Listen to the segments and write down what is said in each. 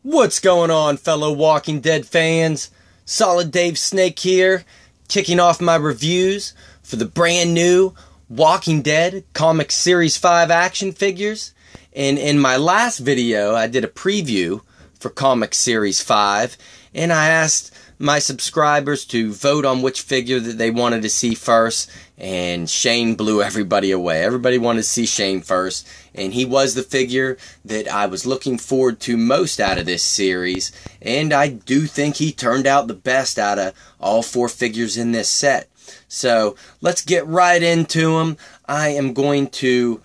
What's going on, fellow Walking Dead fans? Solid Dave Snake here, kicking off my reviews for the brand new Walking Dead Comic Series 5 action figures. And in my last video, I did a preview for Comic Series 5, and I asked my subscribers to vote on which figure that they wanted to see first, and Shane blew everybody away. Everybody wanted to see Shane first, and he was the figure that I was looking forward to most out of this series, and I do think he turned out the best out of all four figures in this set. So let's get right into them. I am going to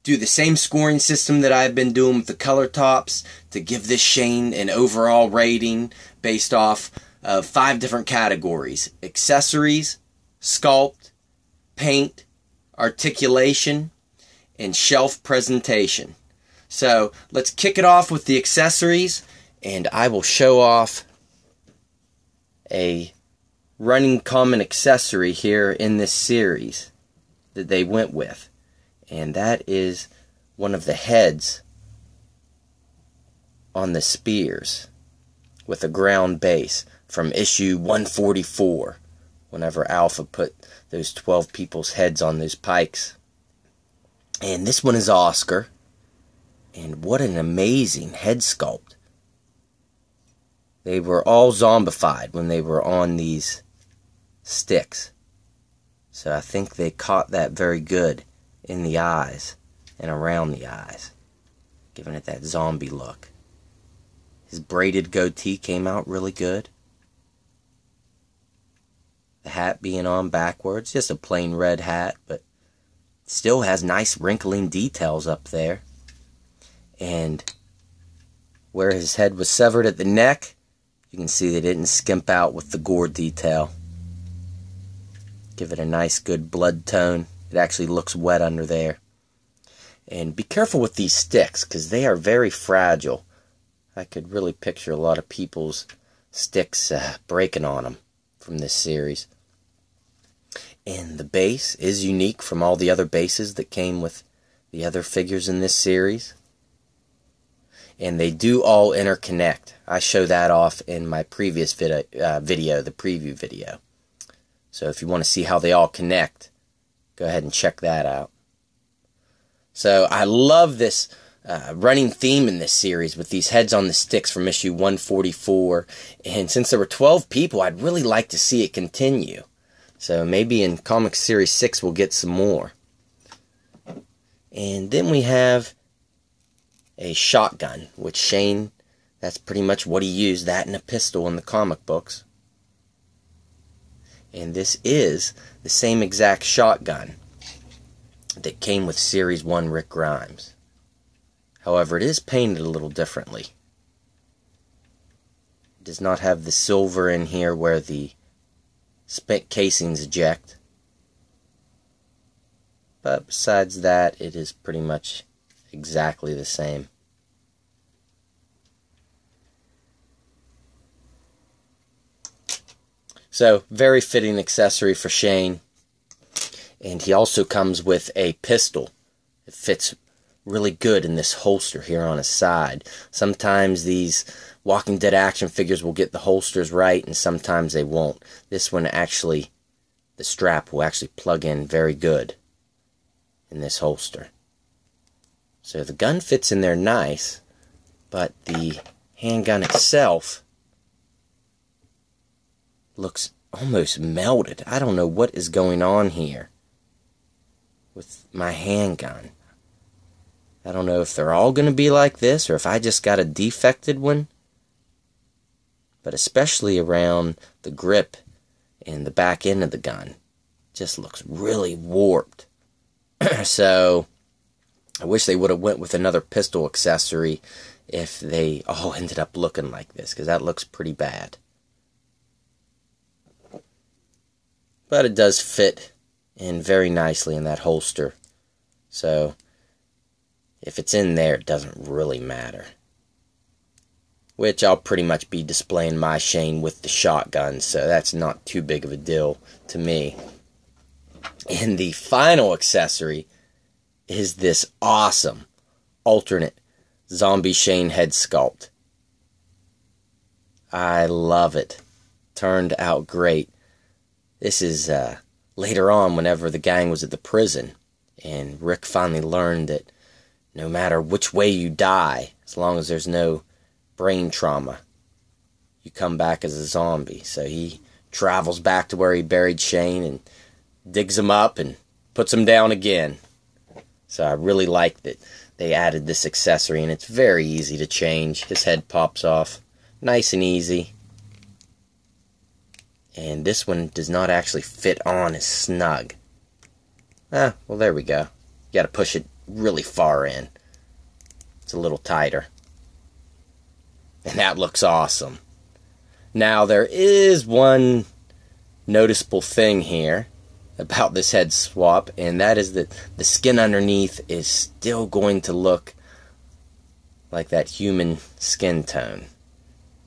do the same scoring system that I've been doing with the color tops to give this Shane an overall rating based off of 5 different categories: accessories, sculpt, paint, articulation, and shelf presentation. So let's kick it off with the accessories, and I will show off a running common accessory here in this series that they went with. And that is one of the heads on the spears with a ground base from issue 144, whenever Alpha put those 12 people's heads on those pikes. And this one is Oscar, and what an amazing head sculpt. They were all zombified when they were on these sticks, so I think they caught that very good in the eyes and around the eyes, giving it that zombie look. His braided goatee came out really good. The hat being on backwards, just a plain red hat, but still has nice wrinkling details up there. And where his head was severed at the neck, you can see they didn't skimp out with the gore detail. Give it a nice good blood tone. It actually looks wet under there. And be careful with these sticks, because they are very fragile. I could really picture a lot of people's sticks breaking on them from this series. And the base is unique from all the other bases that came with the other figures in this series. And they do all interconnect. I show that off in my previous video, the preview video. So if you want to see how they all connect, go ahead and check that out. So I love this running theme in this series with these heads on the sticks from issue 144. And since there were 12 people, I'd really like to see it continue. So maybe in Comic Series 6 we'll get some more. And then we have a shotgun, which Shane, that's pretty much what he used, that and a pistol in the comic books. And this is the same exact shotgun that came with Series 1 Rick Grimes. However, it is painted a little differently. It does not have the silver in here where the spent casings eject. But besides that, it is pretty much exactly the same. So, very fitting accessory for Shane. And he also comes with a pistol. It fits really good in this holster here on his side. Sometimes these Walking Dead action figures will get the holsters right, and sometimes they won't. This one actually, the strap will actually plug in very good in this holster. So the gun fits in there nice, but the handgun itself looks almost melted. I don't know what is going on here with my handgun. I don't know if they're all going to be like this or if I just got a defected one. But especially around the grip and the back end of the gun, just looks really warped. So I wish they would have went with another pistol accessory if they all ended up looking like this, because that looks pretty bad. But it does fit in very nicely in that holster. So if it's in there, it doesn't really matter. Which I'll pretty much be displaying my Shane with the shotgun, so that's not too big of a deal to me. And the final accessory is this awesome alternate zombie Shane head sculpt. I love it. Turned out great. This is later on whenever the gang was at the prison, and Rick finally learned that no matter which way you die, as long as there's no brain trauma, you come back as a zombie. So he travels back to where he buried Shane and digs him up and puts him down again. So I really like that they added this accessory, and it's very easy to change. His head pops off nice and easy. And this one does not actually fit on as snug. Well, there we go. You gotta push it really far in. It's a little tighter. And that looks awesome. Now, there is one noticeable thing here about this head swap, and that is that the skin underneath is still going to look like that human skin tone,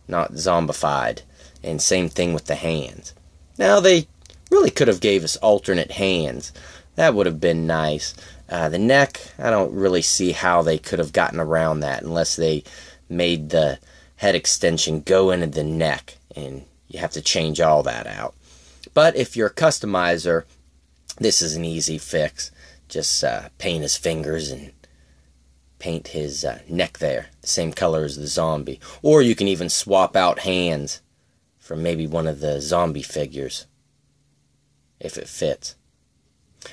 not zombified. And same thing with the hands. Now, they really could have gave us alternate hands. That would have been nice. The neck, I don't really see how they could have gotten around that unless they made the head extension go into the neck, and you have to change all that out. But if you're a customizer, this is an easy fix. Just paint his fingers and paint his neck there, the same color as the zombie. Or you can even swap out hands from maybe one of the zombie figures, if it fits.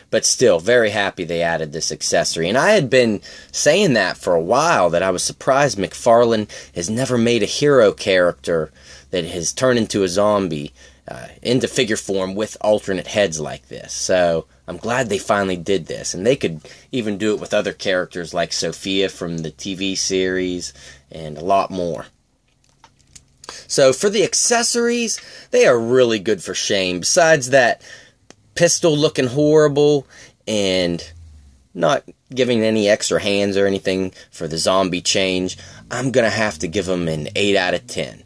But still, very happy they added this accessory. And I had been saying that for a while, that I was surprised McFarlane has never made a hero character that has turned into a zombie into figure form with alternate heads like this. So I'm glad they finally did this. And they could even do it with other characters like Sophia from the TV series and a lot more. So for the accessories, they are really good for Shane. Besides that pistol looking horrible and not giving any extra hands or anything for the zombie change, I'm going to have to give them an 8 out of 10.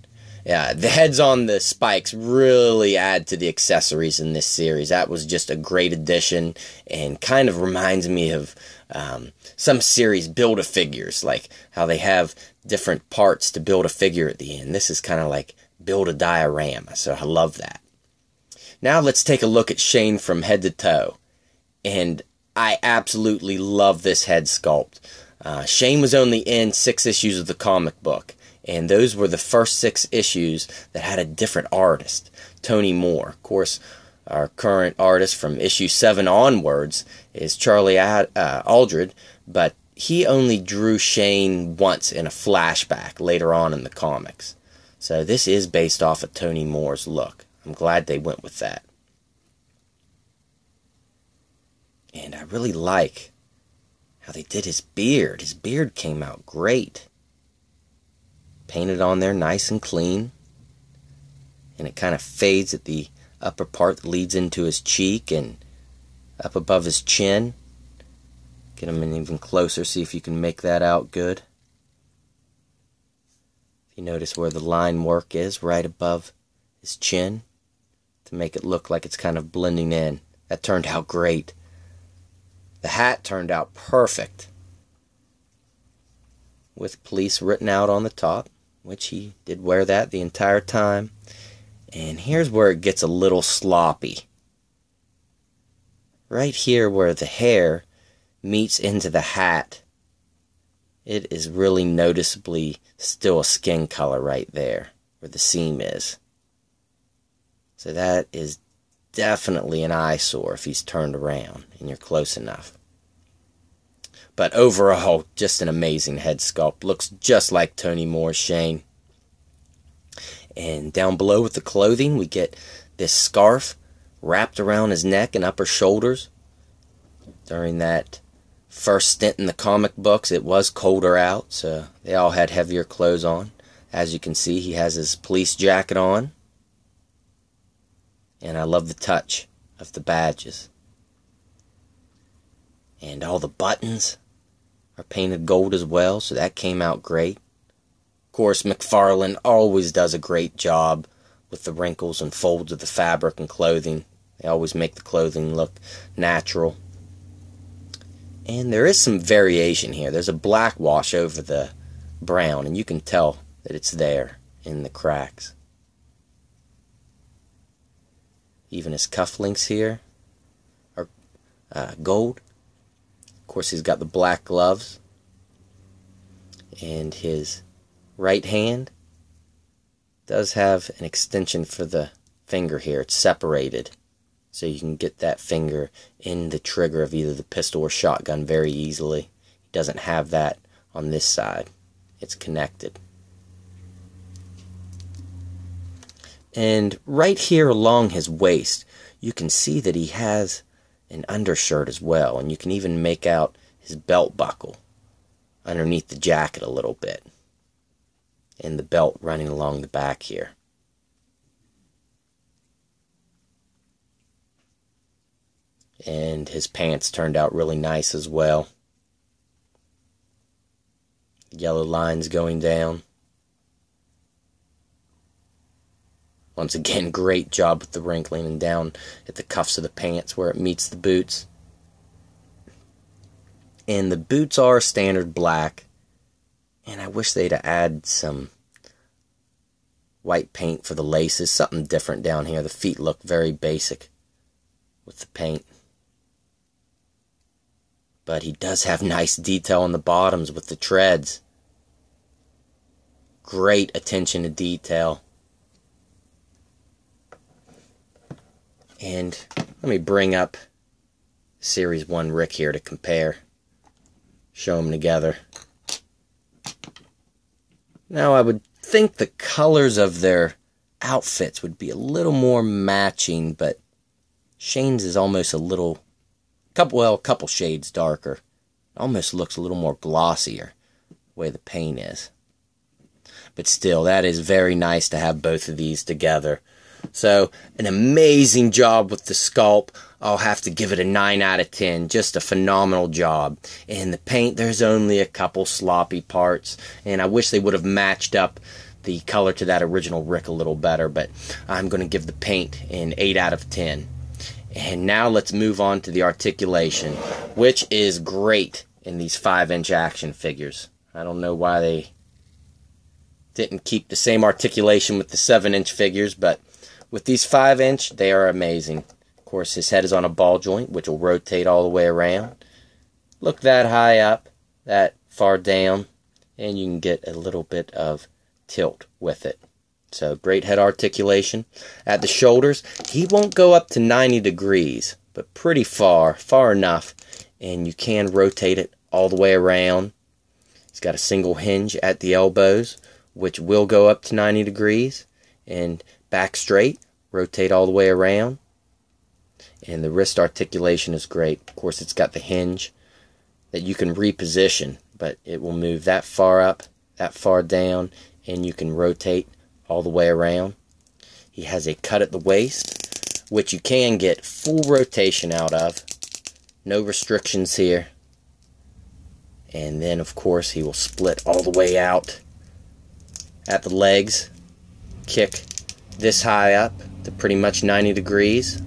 Yeah, the heads on the spikes really add to the accessories in this series. That was just a great addition and kind of reminds me of some series Build-A-Figures, like how they have different parts to build a figure at the end. This is kind of like build a diorama, so I love that. Now let's take a look at Shane from head to toe. And I absolutely love this head sculpt. Shane was only in 6 issues of the comic book, and those were the first 6 issues that had a different artist, Tony Moore. Of course, our current artist from issue 7 onwards is Charlie Aldred, but he only drew Shane once in a flashback later on in the comics. So this is based off of Tony Moore's look. I'm glad they went with that. And I really like how they did his beard. His beard came out great. Painted on there nice and clean. And it kind of fades at the upper part that leads into his cheek and up above his chin. Get him in even closer, see if you can make that out good. If you notice where the line work is, right above his chin, to make it look like it's kind of blending in. That turned out great. The hat turned out perfect, with police written out on the top, which he did wear that the entire time. And here's where it gets a little sloppy. Right here where the hair meets into the hat, it is really noticeably still a skin color right there where the seam is. So that is definitely an eyesore if he's turned around and you're close enough. But overall, just an amazing head sculpt. Looks just like Tony Moore's Shane. And down below with the clothing, we get this scarf wrapped around his neck and upper shoulders. During that first stint in the comic books, it was colder out, so they all had heavier clothes on. As you can see, he has his police jacket on. And I love the touch of the badges. And all the buttons are painted gold as well, so that came out great. Of course, McFarlane always does a great job with the wrinkles and folds of the fabric and clothing. They always make the clothing look natural. And there is some variation here. There's a black wash over the brown, and you can tell that it's there in the cracks. Even his cufflinks here are gold. Of course, he's got the black gloves. And his right hand does have an extension for the finger here. It's separated, so you can get that finger in the trigger of either the pistol or shotgun very easily. He doesn't have that on this side. It's connected. And right here along his waist, you can see that he has an undershirt as well, and you can even make out his belt buckle underneath the jacket a little bit, and the belt running along the back here. And his pants turned out really nice as well. Yellow lines going down. Once again, great job with the wrinkling and down at the cuffs of the pants where it meets the boots. And the boots are standard black. And I wish they'd add some white paint for the laces. Something different down here. The feet look very basic with the paint. But he does have nice detail on the bottoms with the treads. Great attention to detail. And let me bring up Series 1 Rick here to compare. Show them together. Now I would think the colors of their outfits would be a little more matching, but Shane's is almost a couple shades darker. Almost looks a little more glossier, the way the paint is. But still, that is very nice to have both of these together. So, an amazing job with the sculpt. I'll have to give it a 9 out of 10. Just a phenomenal job. And the paint, there's only a couple sloppy parts. And I wish they would have matched up the color to that original Rick a little better. But I'm going to give the paint an 8 out of 10. And now let's move on to the articulation, which is great in these 5-inch action figures. I don't know why they didn't keep the same articulation with the 7-inch figures, but with these 5-inch, they are amazing. Of course, his head is on a ball joint, which will rotate all the way around. Look that high up, that far down, and you can get a little bit of tilt with it. So, great head articulation. At the shoulders, he won't go up to 90 degrees, but pretty far enough, and you can rotate it all the way around. He's got a single hinge at the elbows, which will go up to 90 degrees, and back straight, rotate all the way around. And the wrist articulation is great. Of course, it's got the hinge that you can reposition, but it will move that far up, that far down, and you can rotate all the way around. He has a cut at the waist, which you can get full rotation out of. No restrictions here. And then, of course, he will split all the way out at the legs. Kick this high up to pretty much 90 degrees.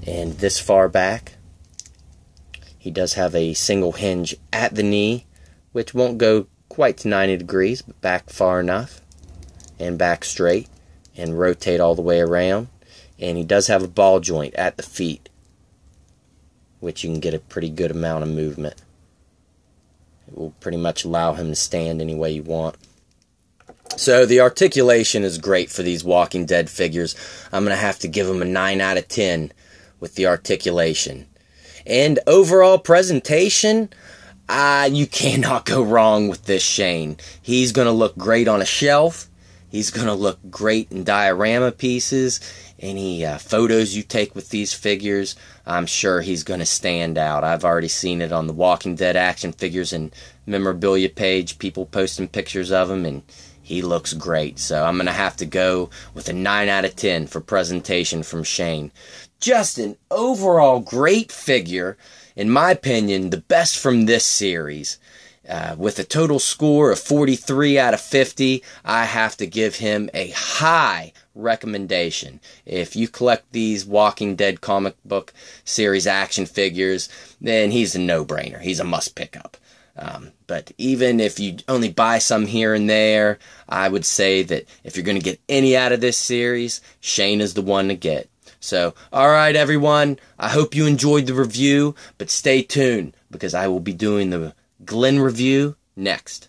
And this far back. He does have a single hinge at the knee, which won't go quite to 90 degrees, but back far enough. And back straight. And rotate all the way around. And he does have a ball joint at the feet, which you can get a pretty good amount of movement. It will pretty much allow him to stand any way you want. So the articulation is great for these Walking Dead figures. I'm going to have to give them a 9 out of 10 with the articulation. And overall presentation, you cannot go wrong with this Shane. He's going to look great on a shelf. He's going to look great in diorama pieces. Any photos you take with these figures, I'm sure he's going to stand out. I've already seen it on the Walking Dead action figures and memorabilia page. People posting pictures of him, and he looks great. So I'm going to have to go with a 9 out of 10 for presentation from Shane. Just an overall great figure. In my opinion, the best from this series. With a total score of 43 out of 50, I have to give him a high recommendation. If you collect these Walking Dead comic book series action figures, then he's a no-brainer. He's a must pick up. But even if you only buy some here and there, I would say that if you're going to get any out of this series, Shane is the one to get. So, alright everyone, I hope you enjoyed the review, but stay tuned, because I will be doing the Glenn review next.